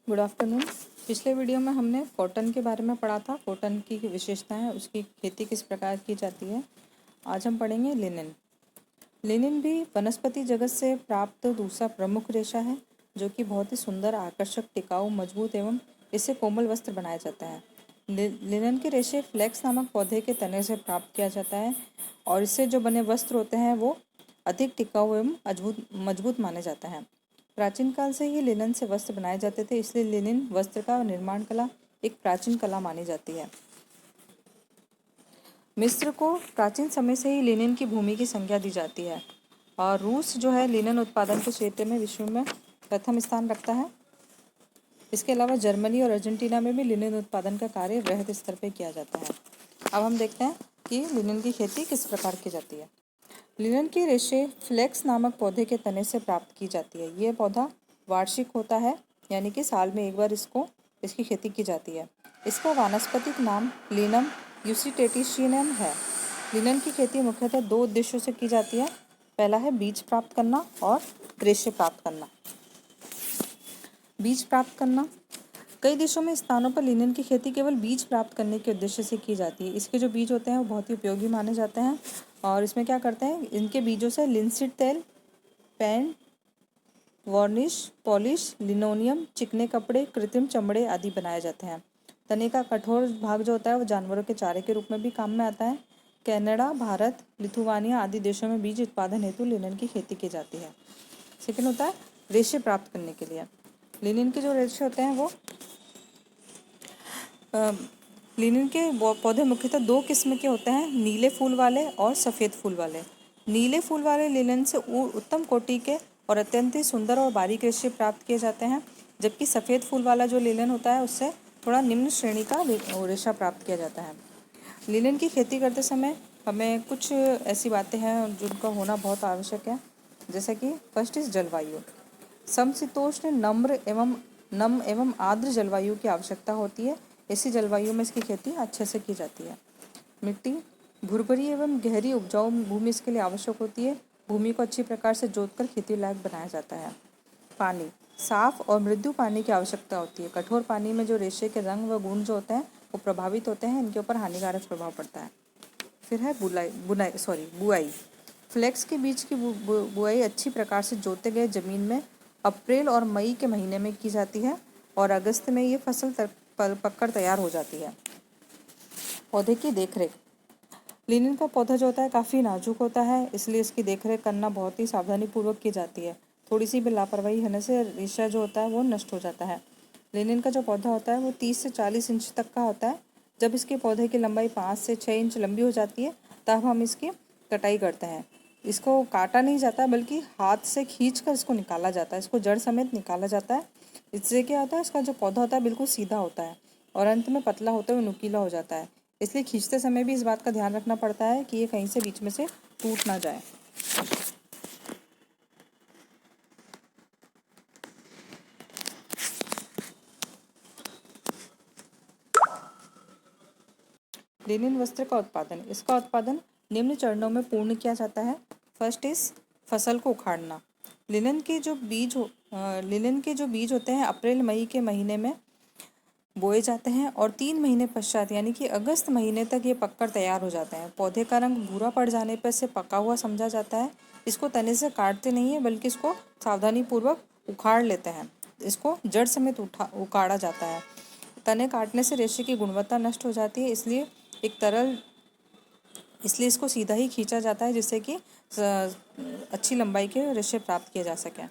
Good afternoon. पिछले video में हमने कॉटन के बारे में पढ़ा था, कॉटन की विशेषताएं, उसकी खेती किस प्रकार की जाती है। आज हम पढ़ेंगे लिनन। लिनन भी वनस्पति जगत से प्राप्त दूसरा प्रमुख रेशा है, जो कि बहुत ही सुंदर, आकर्षक, टिकाऊ, मजबूत एवं इससे कोमल वस्त्र बनाया जाता है। लिनन के रेशे फ्लेक्स नामक पौधे के तने से प्राप्त किया जाता है और इससे जो बने वस्त्र होते हैं वो अधिक टिकाऊ एवं मजबूत माने जाते हैं। प्राचीन काल से ही लिनन से वस्त्र बनाए जाते थे, इसलिए लिनन वस्त्र का निर्माण कला एक प्राचीन कला मानी जाती है। मिस्र को प्राचीन समय से ही लिनन की भूमि की संज्ञा दी जाती है और रूस जो है लिनन उत्पादन के क्षेत्र में विश्व में प्रथम स्थान रखता है। इसके अलावा जर्मनी और अर्जेंटीना में भी लिनन उत्पादन का कार्य वृहद स्तर पर किया जाता है। अब हम देखते हैं कि लिनन की खेती किस प्रकार की जाती है। लिनन की रेशे फ्लेक्स नामक पौधे के तने से प्राप्त की जाती है। यह पौधा वार्षिक होता है, यानी कि साल में एक बार इसकी खेती की जाती है। इसका वानस्पतिक नाम लिनम यूसिटेटिशियनम है। लिनन की खेती मुख्यतः दो उद्देश्यों से की जाती है। पहला है बीज प्राप्त करना और रेशे प्राप्त करना। बीज प्राप्त करना, कई देशों में स्थानों पर लिनन की खेती केवल बीज प्राप्त करने के उद्देश्य से की जाती है। इसके जो बीज होते हैं वो बहुत ही उपयोगी माने जाते हैं और इसमें क्या करते हैं, इनके बीजों से लिनसीड तेल, पेंट, वार्निश, पॉलिश, लिनोनियम, चिकने कपड़े, कृत्रिम चमड़े आदि बनाए जाते हैं। तने का कठोर भाग जो होता है वो जानवरों के चारे के रूप में भी काम में आता है। कनाडा, भारत, लिथुआनिया आदि देशों में बीज उत्पादन हेतु लिनन की खेती की जाती है। सेकंड होता है रेशे प्राप्त करने के लिए। लिनन के जो रेशे होते हैं वो लिनन के पौधे मुख्यतः दो किस्म के होते हैं, नीले फूल वाले और सफ़ेद फूल वाले। नीले फूल वाले लिनन से उत्तम कोटि के और अत्यंत ही सुंदर और बारीक रेशे प्राप्त किए जाते हैं, जबकि सफ़ेद फूल वाला जो लिनन होता है उससे थोड़ा निम्न श्रेणी का रेशा प्राप्त किया जाता है। लिनन की खेती करते समय हमें कुछ ऐसी बातें हैं जिनका होना बहुत आवश्यक है, जैसे कि फर्स्ट इज जलवायु। समशीतोष्ण, नम एवं आर्द्र जलवायु की आवश्यकता होती है। ऐसी जलवायु में इसकी खेती अच्छे से की जाती है। मिट्टी भुरभुरी एवं गहरी उपजाऊ भूमि इसके लिए आवश्यक होती है। भूमि को अच्छी प्रकार से जोतकर खेती लायक बनाया जाता है। पानी साफ और मृदु पानी की आवश्यकता होती है। कठोर पानी में जो रेशे के रंग व गुण जो होते हैं वो प्रभावित होते हैं, इनके ऊपर हानिकारक प्रभाव पड़ता है। फिर है बुआई। फ्लेक्स के बीज की बुआई अच्छी प्रकार से जोते गए जमीन में अप्रैल और मई के महीने में की जाती है और अगस्त में ये फसल पककर तैयार हो जाती है। पौधे की देखरेख, लिनन का पौधा जो होता है काफ़ी नाजुक होता है, इसलिए इसकी देखरेख करना बहुत ही सावधानी पूर्वक की जाती है। थोड़ी सी भी लापरवाही होने से रेशा जो होता है वो नष्ट हो जाता है। लिनन का जो पौधा होता है वो 30 से 40 इंच तक का होता है। जब इसके पौधे की लंबाई 5 से 6 इंच लंबी हो जाती है तब हम इसकी कटाई करते हैं। इसको काटा नहीं जाता बल्कि हाथ से खींच कर इसको निकाला जाता है। इसको जड़ समेत निकाला जाता है। इससे क्या होता है, इसका जो पौधा होता है बिल्कुल सीधा होता है और अंत में पतला होते हुए नुकीला हो जाता है। इसलिए खींचते समय भी इस बात का ध्यान रखना पड़ता है कि ये कहीं से बीच में से टूट ना जाए। लिनन वस्त्र का उत्पादन, इसका उत्पादन निम्न चरणों में पूर्ण किया जाता है। फर्स्ट इज फसल को उखाड़ना। लिनन के जो बीज होते हैं अप्रैल मई के महीने में बोए जाते हैं और 3 महीने पश्चात यानी कि अगस्त महीने तक ये पककर तैयार हो जाते हैं। पौधे का रंग भूरा पड़ जाने पर इसे पका हुआ समझा जाता है। इसको तने से काटते नहीं है बल्कि इसको सावधानी पूर्वक उखाड़ लेते हैं। इसको जड़ समेत उखाड़ा जाता है। तने काटने से रेशे की गुणवत्ता नष्ट हो जाती है, इसलिए इसको सीधा ही खींचा जाता है जिससे कि अच्छी लंबाई के रेशे प्राप्त किए जा सकें।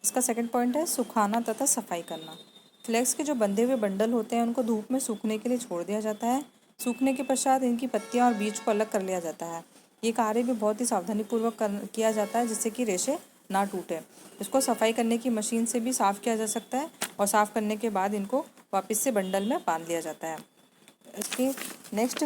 इसका सेकंड पॉइंट है सुखाना तथा सफाई करना। फ्लेक्स के जो बंधे हुए बंडल होते हैं उनको धूप में सूखने के लिए छोड़ दिया जाता है। सूखने के पश्चात इनकी पत्तियां और बीज को अलग कर लिया जाता है। ये कार्य भी बहुत ही सावधानीपूर्वक किया जाता है जिससे कि रेशे ना टूटे। इसको सफाई करने की मशीन से भी साफ़ किया जा सकता है और साफ़ करने के बाद इनको वापस से बंडल में बांध लिया जाता है। इसकी नेक्स्ट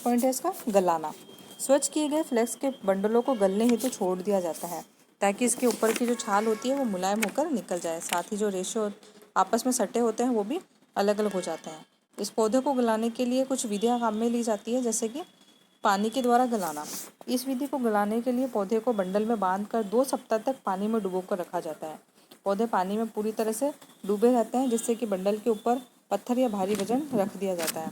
पॉइंट है इसका गलाना। स्वच्छ किए गए फ्लेक्स के बंडलों को गलने हेतु छोड़ दिया जाता है ताकि इसके ऊपर की जो छाल होती है वो मुलायम होकर निकल जाए। साथ ही जो रेशे आपस में सटे होते हैं वो भी अलग अलग हो जाते हैं। इस पौधे को गलाने के लिए कुछ विधियाँ काम में ली जाती है, जैसे कि पानी के द्वारा गलाना। इस विधि को गलाने के लिए पौधे को बंडल में बांधकर 2 सप्ताह तक पानी में डुबोकर रखा जाता है। पौधे पानी में पूरी तरह से डूबे रहते हैं, जिससे कि बंडल के ऊपर पत्थर या भारी वजन रख दिया जाता है।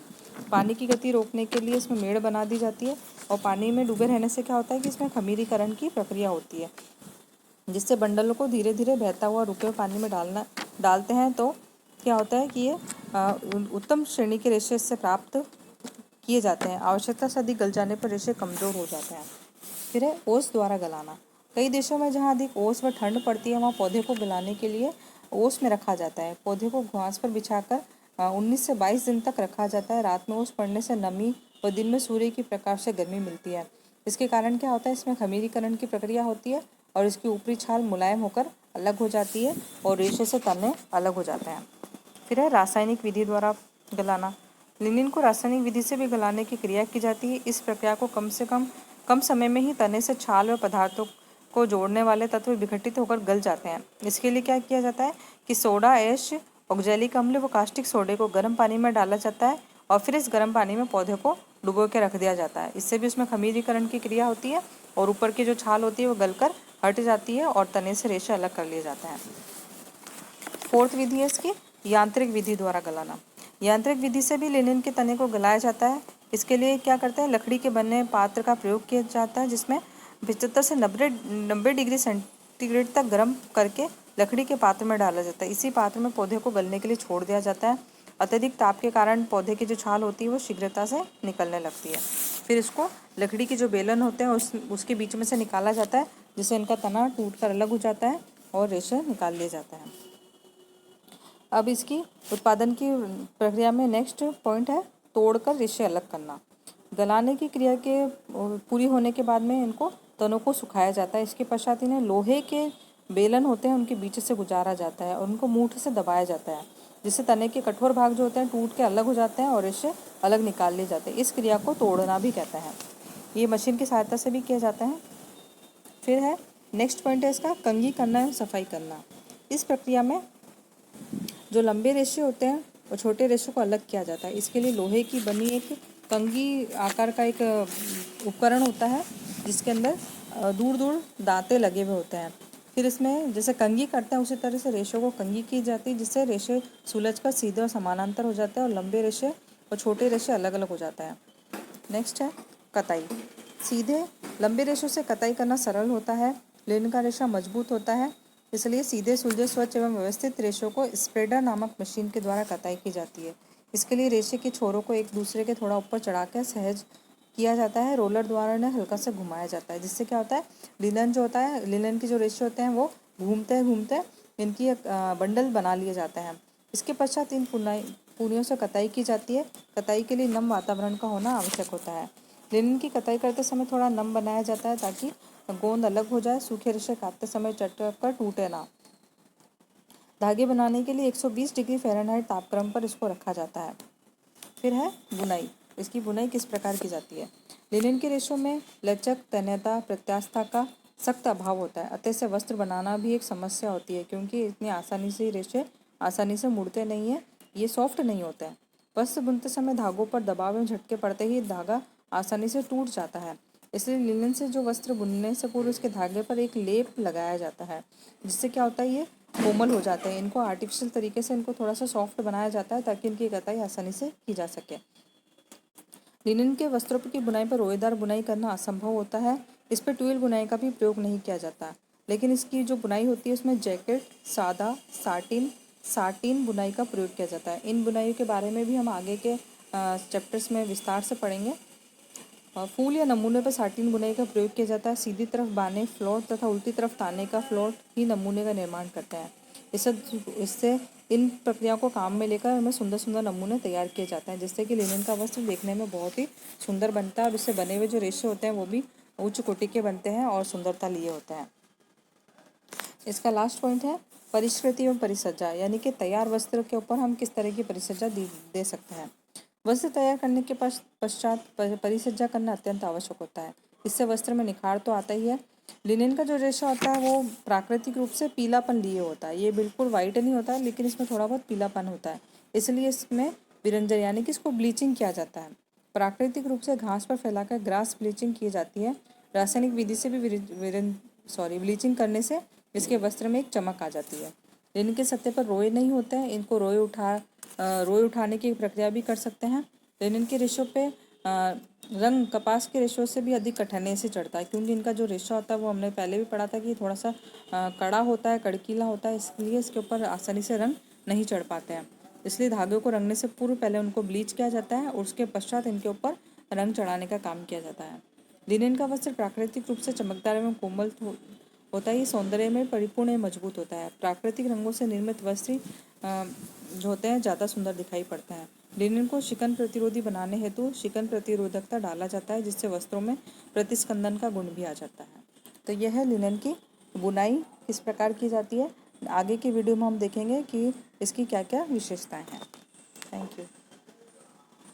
पानी की गति रोकने के लिए इसमें मेड़ बना दी जाती है, और पानी में डूबे रहने से क्या होता है कि इसमें खमीरीकरण की प्रक्रिया होती है, जिससे बंडलों को धीरे धीरे बहता हुआ रुके हुए पानी में डालते हैं। तो क्या होता है कि ये उत्तम श्रेणी के रेशे इससे प्राप्त किए जाते हैं। आवश्यकता से अधिक गल जाने पर रेशे कमज़ोर हो जाते हैं। फिर है ओस द्वारा गलाना। कई देशों में जहाँ अधिक ओस व ठंड पड़ती है, वहाँ पौधे को गलाने के लिए ओस में रखा जाता है। पौधे को घास पर बिछाकर 19 से 22 दिन तक रखा जाता है। रात में ओस पड़ने से नमी व दिन में सूर्य की प्रकाश से गर्मी मिलती है। इसके कारण क्या होता है, इसमें खमीरीकरण की प्रक्रिया होती है और इसकी ऊपरी छाल मुलायम होकर अलग हो जाती है और रेशे से तने अलग हो जाते हैं। फिर है रासायनिक विधि द्वारा गलाना। लिनिन को रासायनिक विधि से भी गलाने की क्रिया की जाती है। इस प्रक्रिया को कम समय में ही तने से छाल व पदार्थों को जोड़ने वाले तत्व विघटित होकर गल जाते हैं। इसके लिए क्या किया जाता है कि सोडा ऐश, ऑक्जेलिक अम्ल व कास्टिक सोडे को गर्म पानी में डाला जाता है और फिर इस गर्म पानी में पौधे को डुबो के रख दिया जाता है। इससे भी उसमें खमीरीकरण की क्रिया होती है और ऊपर की जो छाल होती है वो गलकर हट जाती है और तने से रेशे अलग कर लिए जाते हैं। फोर्थ विधि है इसकी यांत्रिक विधि द्वारा गलाना। यांत्रिक विधि से भी लिनिन के तने को गलाया जाता है। इसके लिए क्या करते हैं, लकड़ी के बने पात्र का प्रयोग किया जाता है, जिसमें 75 से 90 डिग्री सेंटीग्रेड तक गर्म करके लकड़ी के पात्र में डाला जाता है। इसी पात्र में पौधे को गलने के लिए छोड़ दिया जाता है। अत्यधिक ताप के कारण पौधे की जो छाल होती है वो शीघ्रता से निकलने लगती है। फिर इसको लकड़ी की जो बेलन होते हैं उसके बीच में से निकाला जाता है, जिससे इनका तना टूट कर अलग हो जाता है और रेशे निकाल लिए जाते हैं। अब इसकी उत्पादन की प्रक्रिया में नेक्स्ट पॉइंट है तोड़कर रेशे अलग करना। गलाने की क्रिया के पूरी होने के बाद में इनको तनों को सुखाया जाता है। इसके पश्चात इन्हें लोहे के बेलन होते हैं उनके बीच से गुजारा जाता है और उनको मूठ से दबाया जाता है, जिससे तने के कठोर भाग जो होते हैं टूट के अलग हो जाते हैं और रेशे अलग निकाल लिए जाते हैं। इस क्रिया को तोड़ना भी कहते हैं। ये मशीन की सहायता से भी किया जाता है। फिर है नेक्स्ट पॉइंट है इसका कंघी करना एवं सफाई करना। इस प्रक्रिया में जो लंबे रेशे होते हैं और छोटे रेशे को अलग किया जाता है। इसके लिए लोहे की बनी एक कंघी आकार का एक उपकरण होता है, जिसके अंदर दूर दूर दांते लगे हुए होते हैं। फिर इसमें जैसे कंघी करते हैं उसी तरह से रेशों को कंघी की जाती है, जिससे रेशे सुलझ कर सीधे और समानांतर हो जाते हैं और लंबे रेशे और छोटे रेशे अलग अलग हो जाता है। नेक्स्ट है कताई। सीधे लंबे रेशों से कताई करना सरल होता है। लिनन का रेशा मजबूत होता है, इसलिए सीधे सुलझे स्वच्छ एवं व्यवस्थित रेशों को स्प्रेडर नामक मशीन के द्वारा कताई की जाती है। इसके लिए रेशे के छोरों को एक दूसरे के थोड़ा ऊपर चढ़ाकर सहज किया जाता है। रोलर द्वारा इन्हें हल्का से घुमाया जाता है, जिससे क्या होता है लिनन जो होता है, लिनन के जो रेशे होते हैं वो घूमते घूमते इनकी एक बंडल बना लिए जाते हैं। इसके पश्चात इन पूनियों से कताई की जाती है। कताई के लिए नम वातावरण का होना आवश्यक होता है। लिनन की कताई करते समय थोड़ा नम बनाया जाता है ताकि गोंद अलग हो जाए, सूखे रेशे काटते समय चटक कर टूटे ना। धागे बनाने के लिए 120 डिग्री फ़ारेनहाइट तापक्रम पर इसको रखा जाता है। फिर है बुनाई। इसकी बुनाई किस प्रकार की जाती है। लिनन के रेशों में लचक, तन्यता, प्रत्यास्था का सख्त अभाव होता है, अतः से वस्त्र बनाना भी एक समस्या होती है, क्योंकि इतनी आसानी से रेशे आसानी से मुड़ते नहीं हैं, ये सॉफ्ट नहीं होते हैं। वस्त्र बुनते समय धागों पर दबाव एवं झटके पड़ते ही धागा आसानी से टूट जाता है। इसलिए लिनन से जो वस्त्र बुनने से पूर्व उसके धागे पर एक लेप लगाया जाता है, जिससे क्या होता है ये कोमल हो जाते हैं। इनको आर्टिफिशियल तरीके से इनको थोड़ा सा सॉफ्ट बनाया जाता है ताकि इनकी कताई आसानी से की जा सके। लिनन के वस्त्रों की बुनाई पर रोएदार बुनाई करना असंभव होता है। इस पर ट्यूल बुनाई का भी प्रयोग नहीं किया जाता, लेकिन इसकी जो बुनाई होती है उसमें जैकेट, सादा, साटिन बुनाई का प्रयोग किया जाता है। इन बुनाइयों के बारे में भी हम आगे के चैप्टर्स में विस्तार से पढ़ेंगे। फूल या नमूने पर साटिन बुनाई का प्रयोग किया जाता है। सीधी तरफ बाने फ्लोट तथा उल्टी तरफ ताने का फ्लोट ही नमूने का निर्माण करते हैं। इससे इन प्रक्रियाओं को काम में लेकर हमें सुंदर सुंदर नमूने तैयार किए जाते हैं, जिससे कि लिनन का वस्त्र देखने में बहुत ही सुंदर बनता है और उससे बने हुए जो रेशे होते हैं वो भी उच्च कोटि के बनते हैं और सुंदरता लिए होते हैं। इसका लास्ट पॉइंट है परिष्कृति एवं परिसज्जा, यानी कि तैयार वस्त्र के ऊपर हम किस तरह की परिसज्जा दे सकते हैं। वस्त्र तैयार करने के पश्चात परिसज्जा करना अत्यंत आवश्यक होता है। इससे वस्त्र में निखार तो आता ही है। लिनन का जो रेशा होता है वो प्राकृतिक रूप से पीलापन लिए होता है। ये बिल्कुल वाइट नहीं होता है, लेकिन इसमें थोड़ा बहुत पीलापन होता है, इसलिए इसमें विरंजन यानी कि इसको ब्लीचिंग किया जाता है। प्राकृतिक रूप से घास पर फैलाकर ग्रास ब्लीचिंग की जाती है। रासायनिक विधि से भी ब्लीचिंग करने से इसके वस्त्र में एक चमक आ जाती है। लिनन के सत्ते पर रोए नहीं होते हैं, इनको रोए उठाने की प्रक्रिया भी कर सकते हैं। लिनन के रेशों पे रंग कपास के रेशों से भी अधिक कठिनाई से चढ़ता है, क्योंकि इनका जो रेशा होता है वो हमने पहले भी पढ़ा था कि थोड़ा सा कड़ा होता है, कड़कीला होता है, इसलिए इसके ऊपर आसानी से रंग नहीं चढ़ पाते हैं। इसलिए धागे को रंगने से पूर्व पहले उनको ब्लीच किया जाता है और उसके पश्चात इनके ऊपर रंग चढ़ाने का काम किया जाता है। लिनन का वस्त्र प्राकृतिक रूप से चमकदार एवं कोमल होता है, ये सौंदर्य में परिपूर्ण एवं मजबूत होता है। प्राकृतिक रंगों से निर्मित वस्त्र जो होते हैं ज़्यादा सुंदर दिखाई पड़ते हैं। लिनन को शिकन प्रतिरोधी बनाने हेतु शिकन प्रतिरोधकता डाला जाता है, जिससे वस्त्रों में प्रतिस्पंदन का गुण भी आ जाता है। तो यह है लिनन की बुनाई किस प्रकार की जाती है। आगे की वीडियो में हम देखेंगे कि इसकी क्या क्या विशेषताएं हैं। Thank you.